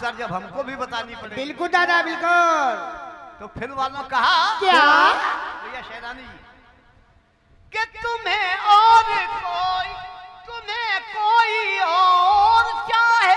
मगर जब हमको भी बतानी पड़ेगी। बिल्कुल दादा बिल्कुल। तो फिर वालों कहा क्या भैया शेरानी जी कि तुम्हें कोई और चाहे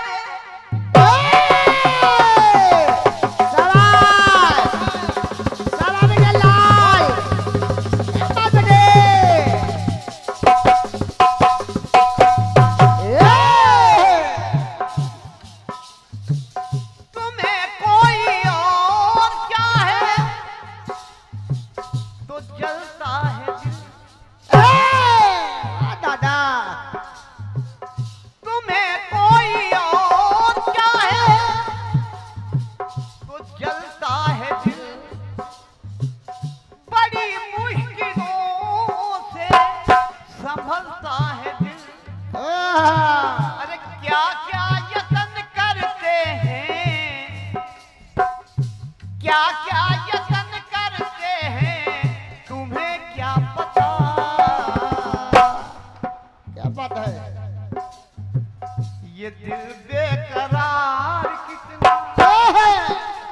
ये दिल बेकरार कितना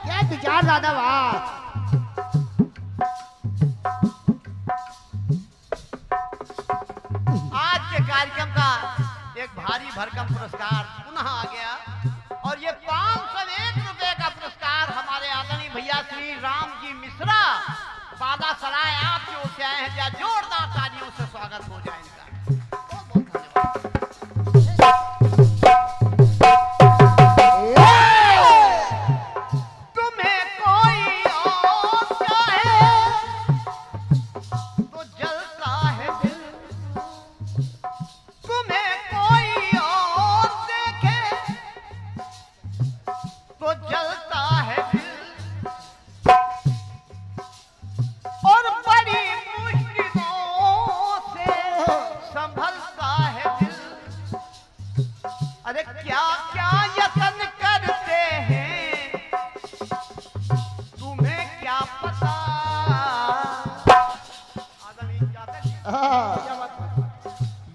क्या विचार दादा वाह। आज के कार्यक्रम का एक भारी भरकम पुरस्कार पुनः आ गया और ये 501 रुपए का पुरस्कार हमारे आदरणीय भैया श्री राम जी मिश्रा बाला सराय आपकी ओर से आए हैं। या जोरदार तालियों से स्वागत हो जाए इनका।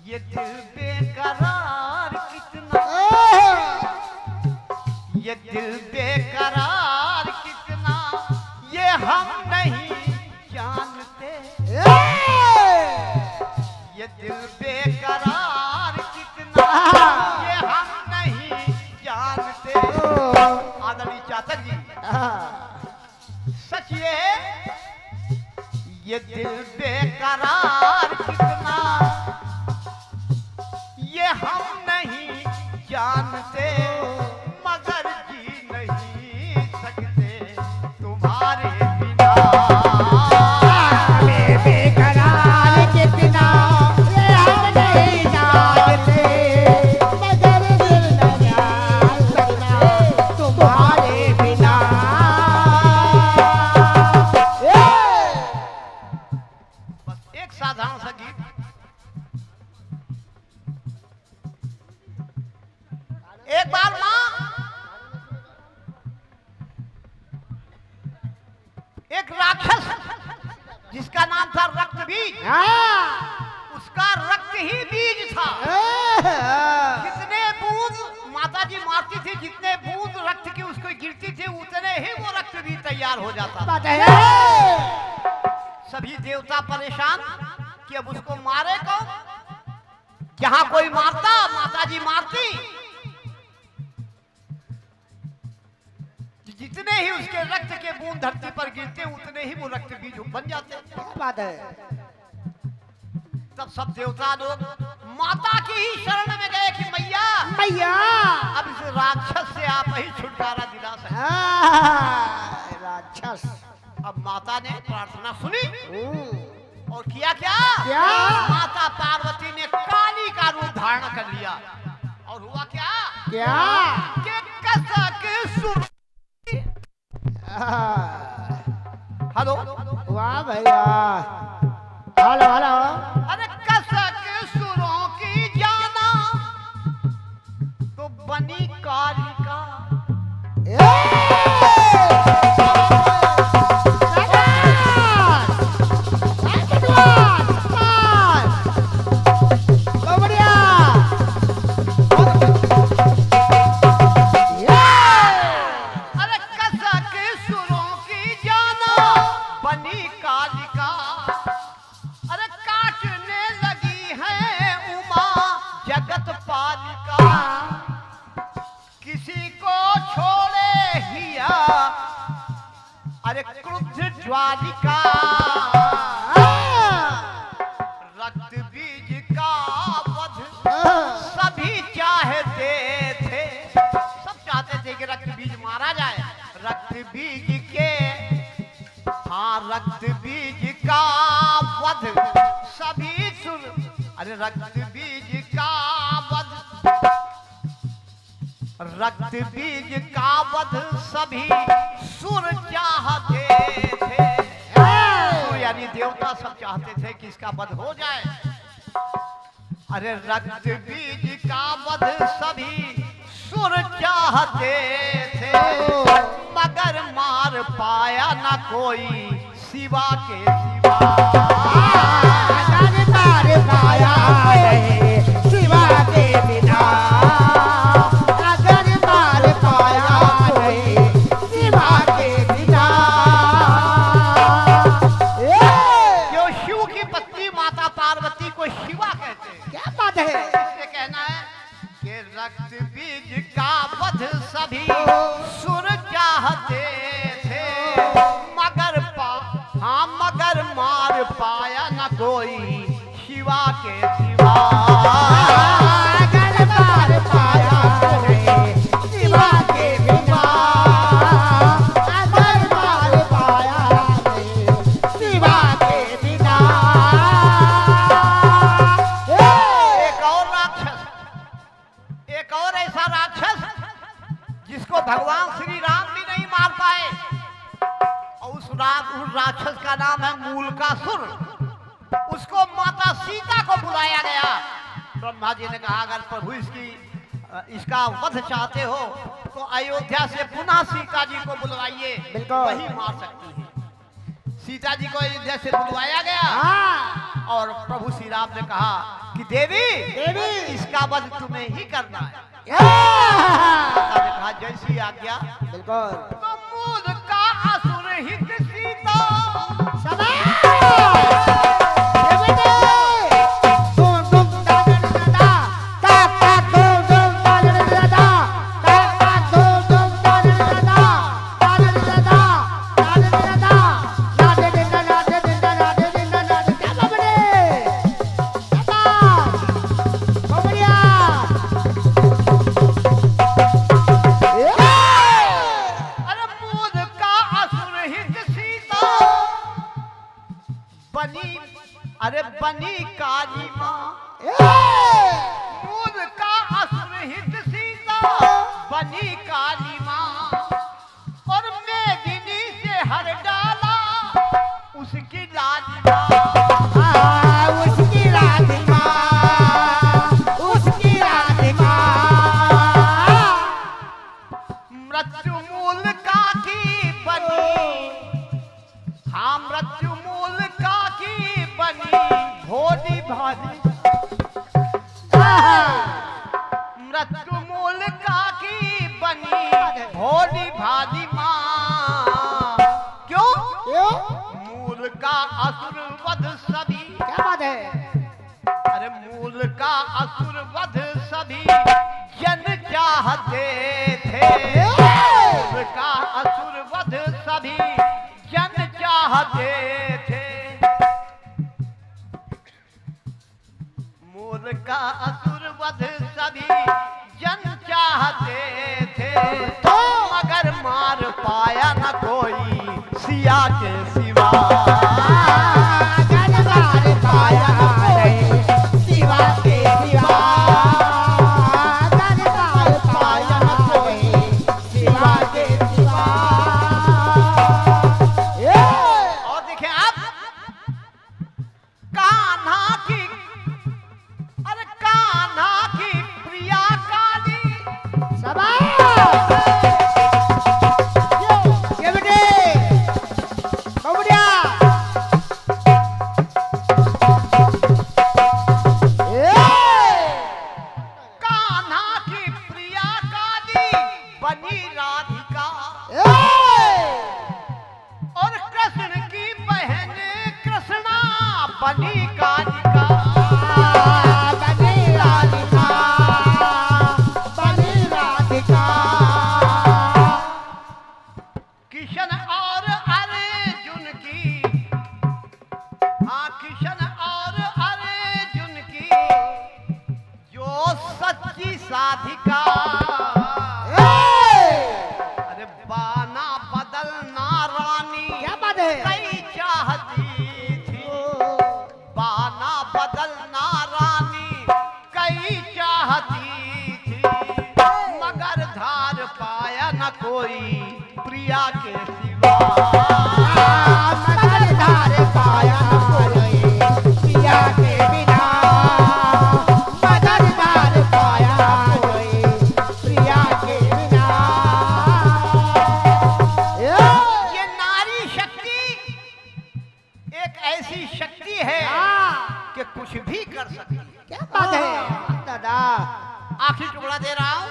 ये दिल बेकरार कितना, ये दिल बेकरार कितना, ये हम नहीं जानते। ये दिल बेकरार कितना, ये हम नहीं जानते। आदरणीय चातक जी, सच ये दिल बेकरार कितना, ये हम नहीं जानते, मगर जी नहीं सकते तुम्हारे बिना। बेकरार कितना, ये हम नहीं जानते, मगर दिल नहीं सकता तुम्हारे बिना। बस एक साधारण सा गीत। एक बार माँ एक राक्षस जिसका नाम था रक्त बीज, उसका रक्त ही बीज था। जितने बूंद माता जी मारती थी, जितने बूंद रक्त की उसको गिरती थी, उतने ही वो रक्त बीज तैयार हो जाता था। सभी देवता परेशान कि अब उसको मारे कौन। जहां कोई मारता माता जी मारती, जितने ही उसके रक्त के बूंद धरती पर गिरते उतने ही वो रक्त बीज बन जाते। क्या बात है। तब सब देवता लोग माता की ही शरण में गए कि मैया मैया अब इस राक्षस से आप ही छुटकारा दिला सकते। राक्षस। अब माता ने प्रार्थना सुनी और किया क्या? क्या? माता पार्वती ने काली का रूप धारण कर लिया और हुआ क्या? क्या? कि कसक सुर। हेलो, वाह भाई वाह। Hello hello. अरे कसक सुरों की जाना तो बनी कालिका। अरे क्रुद्ध ज्वालिका रक्त बीज का वध सभी चाहते थे। सब चाहते थे कि रक्त बीज मारा जाए। रक्त बीज के हाँ रक्त बीज का वध सभी अरे रक्त बीज का वध रक्त बीज का वध सभी सुर चाहते थे। सुर यानी देवता सब चाहते थे कि इसका वध हो जाए। अरे रक्त बीज का वध सभी सुर चाहते थे, मगर मार पाया न कोई शिवा के सिवा। मार पाया नहीं शिवा के बिना, अगर मार पाया नहीं शिवा के बिना। जो शिव की पत्नी माता पार्वती को शिवा कहते हैं। क्या बात है? इससे कहना है कि रक्त बीज का वध सभी सुर चाहते थे, मगर मगर मार पाया न कोई शिवा के सिवा। अगर मार पाया नहीं शिवा के बिना, अगर मार पाया नहीं शिवा के बिना। एक और राक्षस, एक और ऐसा राक्षस जिसको भगवान श्री राम भी नहीं मार पाए, और उस राक्षस का नाम है मूलकासुर। उसको माता सीता को बुलाया गया। ब्रह्मा जी ने कहा अगर प्रभु इसका वध चाहते हो तो अयोध्या से पुनः सीता जी को बुलवाइए, बिल्कुल। वही मार सकती है। सीता जी को अयोध्या से बुलवाया गया और प्रभु श्री राम ने कहा कि देवी इसका वध तुम्हें ही करना है। माता ने कहा जैसी आज्ञा। बिल्कुल। तो मूल का असुर हित सीता बनी काली माँ। मूल का असुर हित सीता बनी काली माँ, और मेदिनी से हर डाला उसकी लालिमा। उसकी राधिका, उसकी राधिका। मृत्यु मूल का की बनी, हाँ मृत्यु मूल का की बनी भोली भाली। मृत्यु मूल का की बनी भोली भाली माँ। क्यों? मूल का असुर वध सभी। क्या बात है? अरे मूल का असुर वध सभी जन चाहते थे। मूल का असुर वध सभी जन चाहते थे। मूल का असुर वध सभी जन चाहते थे, तो मगर मार पाया न कोई सिया के सिवा। अगर मार पाया नहीं शिवा के सिवा, अगर मार पाया नहीं शिवा के सिवा। और देखें आप कान्हा की, अरे कान्हा की प्रिया काली। ये बेटे बबुड़िया, कान्हा की प्रिया काली बनी राधिका, और कृष्ण की बहन कृष्णा बनी कालिका। बनी राधिका, बनी राधिका। किशन और पाया न कोई प्रिया के सिवा। मददगार पाया कोई प्रिया के बिना, मददगार पाया कोई प्रिया के बिना। ये नारी शक्ति एक ऐसी शक्ति है कि कुछ भी कर सकती है। क्या बात है दादा। आखिरी टुकड़ा दे रहा हूं,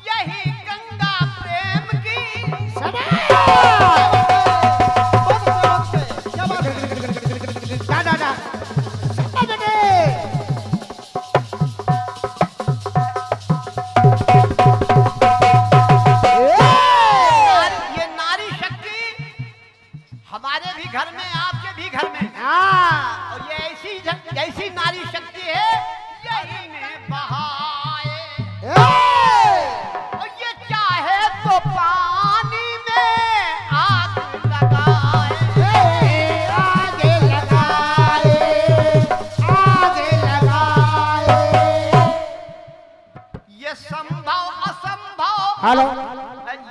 यही गंगा प्रेम की दादा ये नारी शक्ति हमारे भी घर में, आपके भी घर में, और ये ऐसी नारी शक्ति है यही में बहाए, और ये चाहे तो पानी में आग लगाए। आगे लगाए, आगे लगाए। ये संभव असंभव, हेलो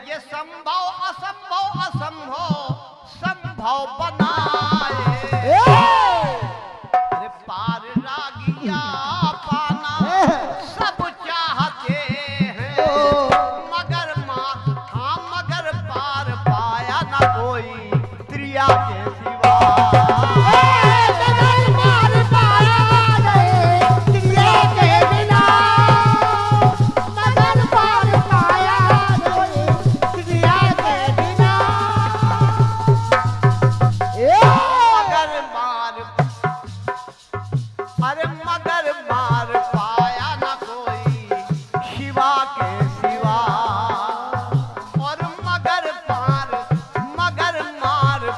ये संभव असंभव असंभव संभव बनाए। अरे पार लागिया पाना सब चाहते हैं, मगर मगर पार पाया ना कोई प्रिया के सिवा। पार पाया नहीं प्रिया के बिना, मगर पार पाया नहीं प्रिया के बिना। मगर मार पाया ना कोई शिवा के सिवा। और मगर मार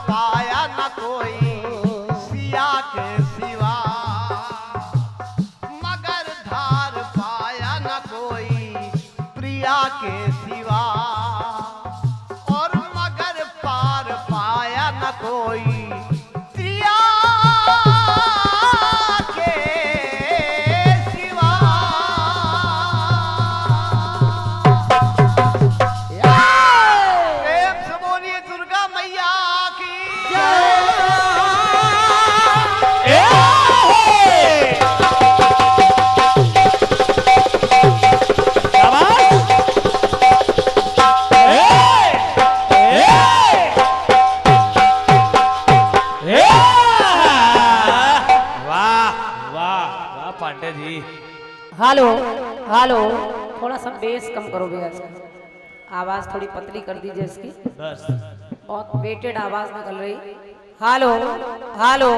पाया ना कोई सिया के सिवा। मगर धार पाया ना कोई प्रिया के सिवा। और मगर पार पाया न कोई प्रिया के सिवा। प्रेम से बोलिए दुर्गा मैया की पांडे जी। हेलो हेलो, थोड़ा सा बेस कम करो भैया इसका, आवाज़ थोड़ी पतली कर दीजिए इसकी, बस बहुत वेटेड आवाज़ निकल रही। हेलो हेलो,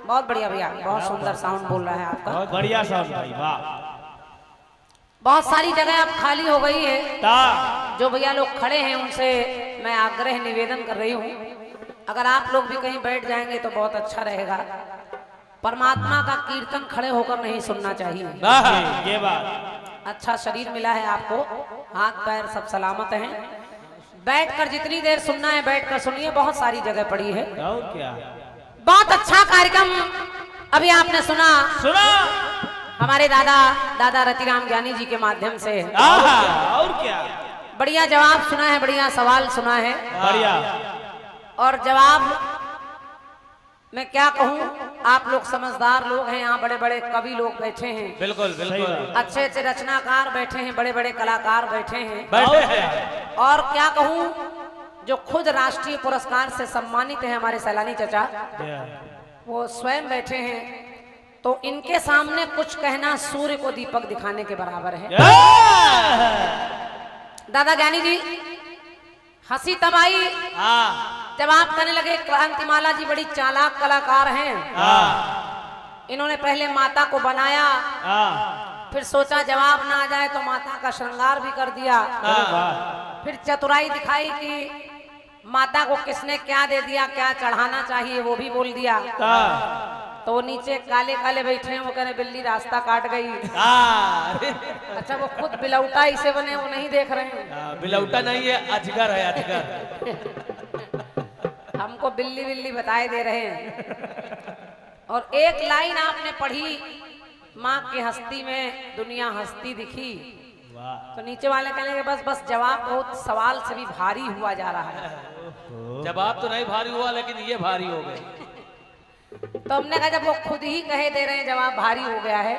बहुत बढ़िया भैया, बहुत सुंदर साउंड बोल रहा है आपका, बहुत बढ़िया साउंड भाई, वाह। बहुत सारी जगह अब खाली हो गई है, ता जो भैया लोग खड़े हैं उनसे मैं आग्रह निवेदन कर रही हूँ, अगर आप लोग भी कहीं बैठ जाएंगे तो बहुत अच्छा रहेगा। परमात्मा का कीर्तन खड़े होकर नहीं सुनना चाहिए। ये बात अच्छा शरीर मिला है आपको, हाथ पैर सब सलामत हैं, बैठकर जितनी देर सुनना है बैठकर सुनिए, बहुत सारी जगह पड़ी है। और क्या बहुत अच्छा कार्यक्रम अभी आपने सुना हमारे दादा रतिराम ज्ञानी जी के माध्यम से, और क्या बढ़िया जवाब सुना है, बढ़िया सवाल सुना है, बढ़िया। और जवाब मैं क्या कहूँ, आप लोग समझदार लोग हैं, यहाँ बड़े बड़े कवि लोग बैठे हैं, बिल्कुल बिल्कुल अच्छे अच्छे रचनाकार बैठे हैं, बड़े बड़े कलाकार बैठे हैं, बैठे हैं। और क्या कहूँ, जो खुद राष्ट्रीय पुरस्कार से सम्मानित है हमारे सैलानी चचा, वो स्वयं बैठे हैं, तो इनके सामने कुछ कहना सूर्य को दीपक दिखाने के बराबर है। दादा ज्ञानी जी, हंसी तब आई जब आप कहने लगे क्रांतिमाला जी बड़ी चालाक कलाकार हैं, इन्होंने पहले माता को बनाया, फिर सोचा जवाब ना आ जाए तो माता का श्रृंगार भी कर दिया, फिर चतुराई दिखाई कि माता को किसने क्या दे दिया, क्या चढ़ाना चाहिए वो भी बोल दिया, तो वो नीचे काले काले बैठे हैं, वो कह रहे बिल्ली रास्ता काट गई। अच्छा वो खुद बिलौटा इसे बने वो नहीं देख रहे हैं, बिलौटा नहीं है, अजगर है, अजगर। हमको बिल्ली बिल्ली बताए दे रहे हैं। और एक लाइन आपने पढ़ी, माँ की हस्ती में दुनिया हस्ती दिखी, तो नीचे वाले कहने लगे बस बस जवाब बहुत सवाल से भी भारी हुआ जा रहा है। जवाब तो नहीं भारी हुआ लेकिन ये भारी हो गए। तो हमने कहा जब वो खुद ही कहे दे रहे हैं जवाब भारी हो गया है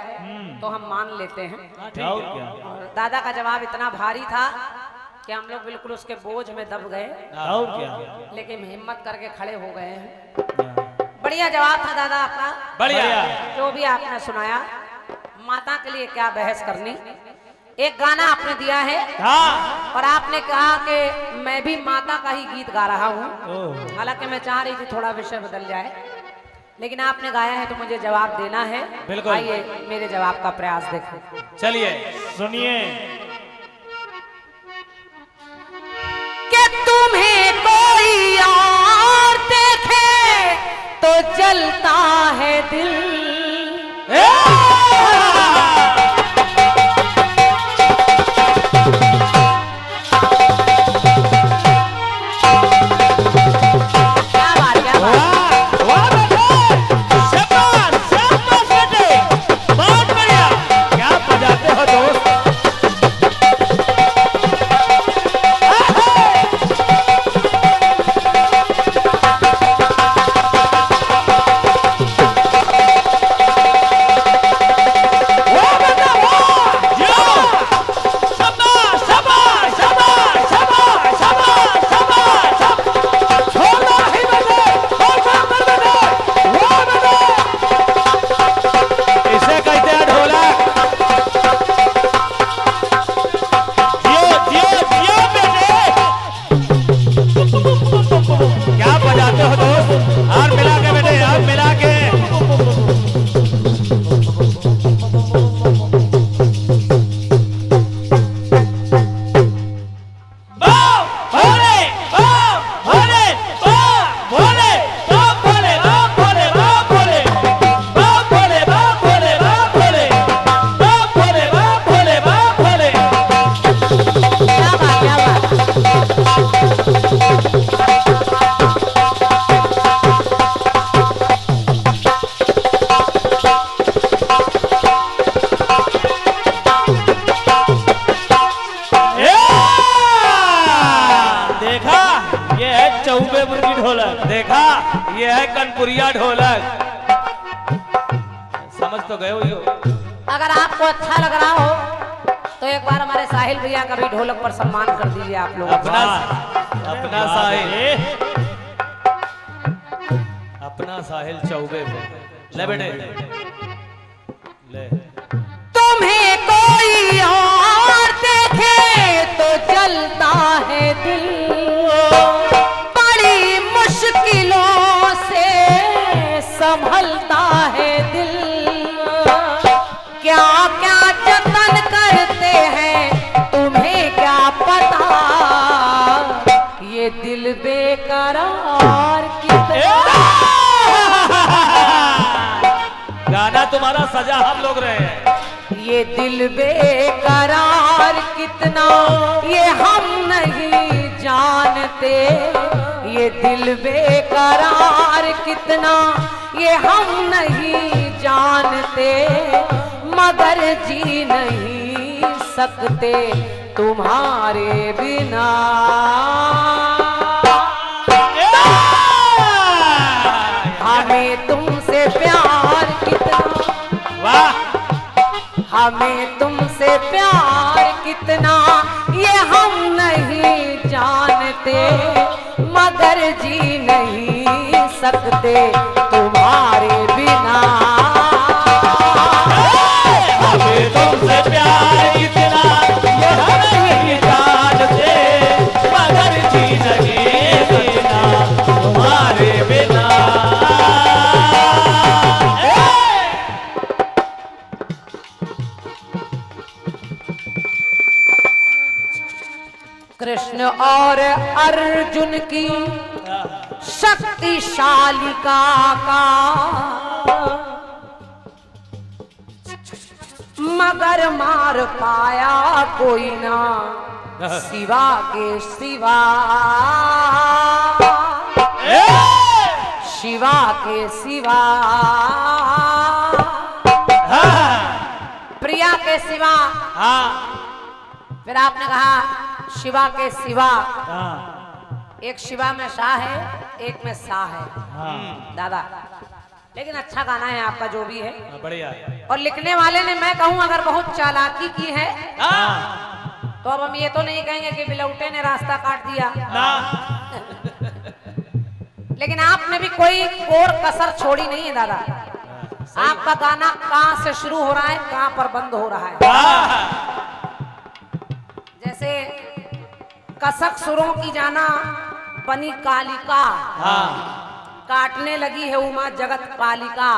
तो हम मान लेते हैं। और क्या? और दादा का जवाब इतना भारी था कि हम लोग बिल्कुल उसके बोझ में दब गए, और क्या? लेकिन हिम्मत करके खड़े हो गए हैं। बढ़िया जवाब था दादा आपका, बढ़िया। जो भी आपने सुनाया। माता के लिए क्या बहस करनी। एक गाना आपने दिया है हाँ। और आपने कहा कि मैं भी माता का ही गीत गा रहा हूँ। हालांकि मैं चाह रही थी थोड़ा विषय बदल जाए, लेकिन आपने गाया है तो मुझे जवाब देना है। बिल्कुल। आइए मेरे जवाब का प्रयास देखें। चलिए सुनिए। कि तुम्हें कोई और देखे तो जलता है दिल। देखा, ये है कनपुरिया ढोलक। समझ तो गए हो। अगर आपको अच्छा लग रहा हो तो एक बार हमारे साहिल भैया का भी ढोलक पर सम्मान कर दीजिए आप लोग। अपना साहिल, अपना साहिल चौबे पे ले बेटे ले। तुम्हें कोई और देखे तो जलता है दिल, बड़ी मुश्किलों से संभलता है दिल। क्या क्या जतन करते हैं तुम्हें क्या पता, ये दिल बेकरार कितना। गाना तुम्हारा सजा हम लोग रहे हैं। ये दिल बेकरार कितना ये हम नहीं जानते, ये दिल बेकरार कितना ये हम नहीं जानते, मगर जी नहीं सकते तुम्हारे बिना। हमें तुमसे प्यार कितना, वाह, हमें तुमसे प्यार कितना ये हम नहीं जानते, मगर जी नहीं सकते तुम्हारे बिना। हमें तुमसे प्यार कितना ये हम नहीं जानते, मगर जी नहीं सकता तुम्हारे बिना। कृष्ण और अर्जुन की शक्तिशालिका का मगर मार पाया कोई ना शिवा के सिवा, शिवा के सिवा, प्रिया के सिवा हाँ, फिर आपने कहा शिवा के सिवा, एक शिवा में शाह है, एक में सा है। दादा लेकिन अच्छा गाना है आपका जो भी है, बढ़िया। और लिखने वाले ने मैं कहूं अगर बहुत चालाकी की है तो अब हम ये तो नहीं कहेंगे कि बिलौटे ने रास्ता काट दिया, लेकिन आपने भी कोई और कसर छोड़ी नहीं है दादा। आपका गाना कहां से शुरू हो रहा है, कहां पर बंद हो रहा है। जैसे कसक सुरों की जाना बनी कालिका, काटने लगी है उमा जगत पालिका।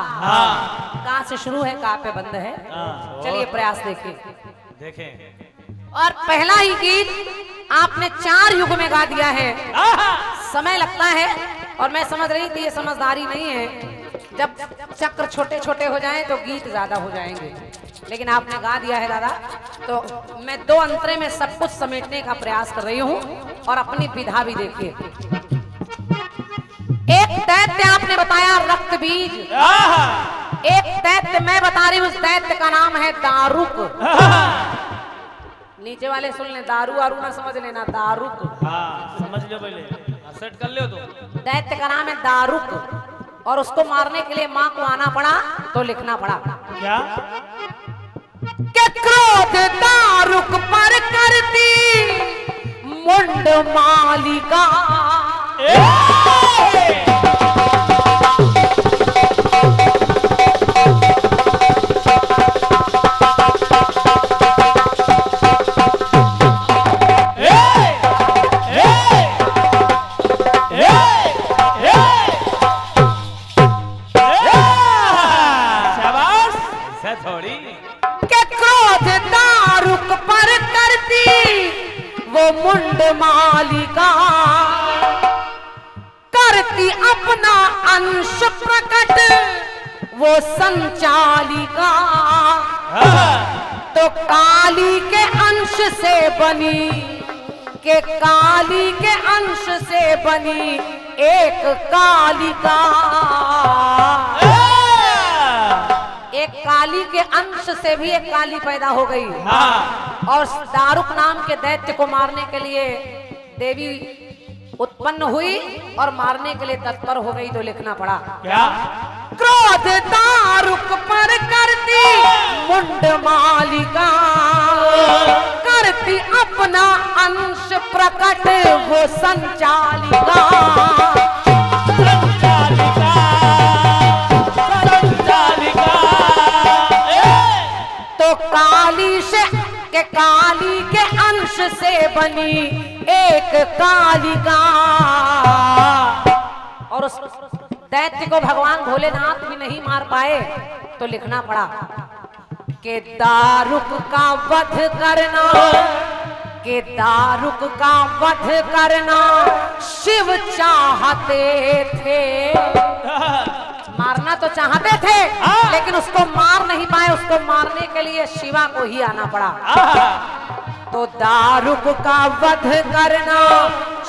कहां से शुरू है, कहां पे बंद है। चलिए प्रयास देखिए। देखें। और पहला ही गीत आपने 4 युग में गा दिया है। समय लगता है और मैं समझ रही थी ये समझदारी नहीं है, जब चक्र छोटे छोटे हो जाएं तो गीत ज्यादा हो जाएंगे, लेकिन आपने गा दिया है दादा। तो मैं 2 अंतरे में सब कुछ समेटने का प्रयास कर रही हूँ और अपनी विधा भी देखिए। एक दैत्य आपने बताया रक्त बीज, एक दैत्य मैं बता रही हूँ, उस दैत्य का नाम है दारुक। नीचे वाले सुन ले, दारू आरू ना समझ लेना, दारुक। समझ लो पहले, सेट कर लो। तो दैत्य का नाम है दारुक और उसको मारने के लिए माँ को आना पड़ा तो लिखना पड़ा क्या कि क्रोध दारुक पर करती मुंड मालिका। मुंड मालिका करती अपना अंश प्रकट वो संचालिका। तो काली के अंश से बनी, के काली के अंश से बनी एक कालिका। एक काली के अंश से भी एक काली पैदा हो गई। और दारुक नाम के दैत्य को मारने के लिए देवी उत्पन्न हुई और मारने के लिए तत्पर हो गई, तो लिखना पड़ा क्या क्रोध दारुक पर करती मुंड मालिका, करती अपना अंश प्रकट वो संचालिका। तो काली से के काली के अंश से बनी एक कालिका। और उस दैत्य को भगवान भोलेनाथ भी नहीं मार पाए तो लिखना पड़ा कि दारुक का वध करना, के दारुक का वध करना शिव चाहते थे। मारना तो चाहते थे लेकिन उसको मार नहीं पाए, उसको मारने के लिए शिवा को ही आना पड़ा। तो दारुक का वध करना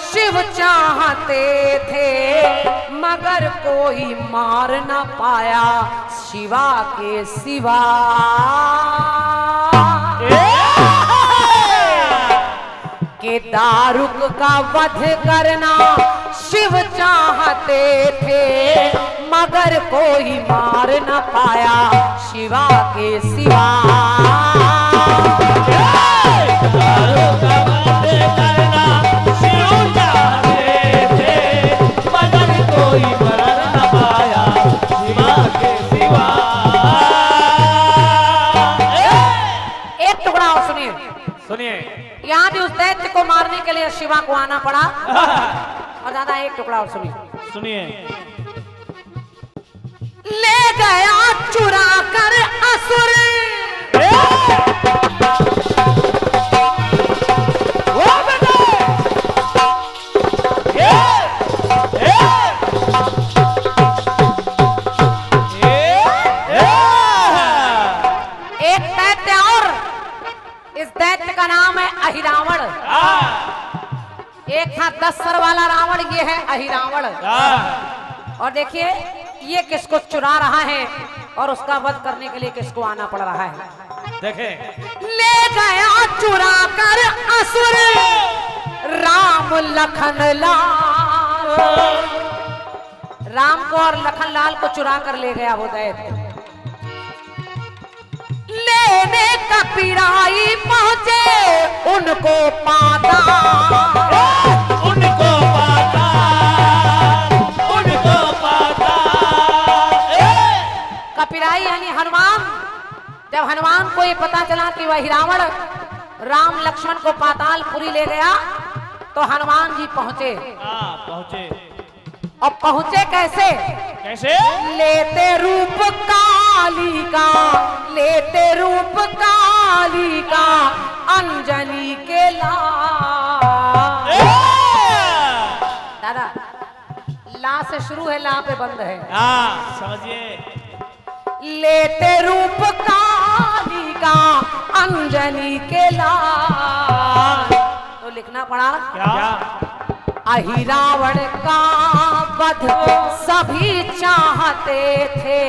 शिव चाहते थे, मगर कोई मार न पाया शिवा के सिवा। के दारुक का वध करना शिव चाहते थे, मगर कोई मार न पाया शिवा के सिवा। दारुक का वध करना शिव चाहते थे, मगर कोई मार न पाया शिवा के सिवा। एक टुकड़ा और सुनिए, सुनिए। यहाँ भी उस दैत्य को मारने के लिए शिवा को आना पड़ा। और दादा एक टुकड़ा और सुनिए। ले गया चुरा कर असुर, एक दैत्य और, इस दैत्य का नाम है अहिरावण। एक था 10 सर वाला रावण, ये है अहिरावण। और देखिए ये किसको चुरा रहा है और उसका वध करने के लिए किसको आना पड़ रहा है। देखे ले गया चुरा कर असुर राम लखन लाल। राम को और लखन लाल को चुरा कर ले गया वो दैत्य। लेने कपिराई पहुंचे उनको पाता, उनको पाता, उनको पाता। कपिराई यानी हनुमान। जब हनुमान को ये पता चला कि वही रावण राम लक्ष्मण को पातालपुरी ले गया तो हनुमान जी पहुंचे। पहुंचे। और पहुंचे कैसे? कैसे? लेते रूप काली का, लेते रूप काली का अंजनी के लाल। दादा ला से शुरू है, ला पे बंद है। समझिए। लेते रूप काली का अंजनी के लाल। तो लिखना पड़ा क्या? अहि रावण का वध सभी चाहते थे,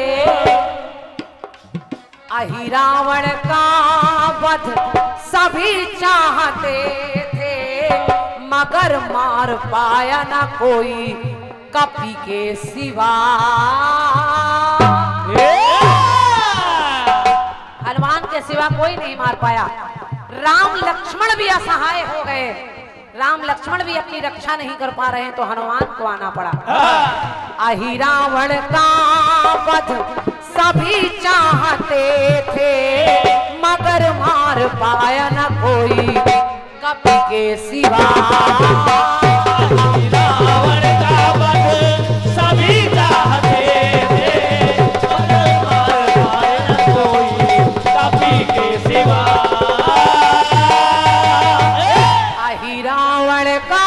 अहि रावण का वध सभी चाहते थे, मगर मार पाया न कोई कपि के सिवा। हनुमान के सिवा कोई नहीं मार पाया। राम लक्ष्मण भी असहाय हो गए, राम लक्ष्मण भी अपनी रक्षा नहीं कर पा रहे हैं तो हनुमान को आना पड़ा। अहि रावण का वध सभी चाहते थे, मगर मार पाया न कोई कपि के सिवा। रावण का वध सभी चाहते थे, मगर मार पाया न कोई कपि के सिवा। अहि रावण का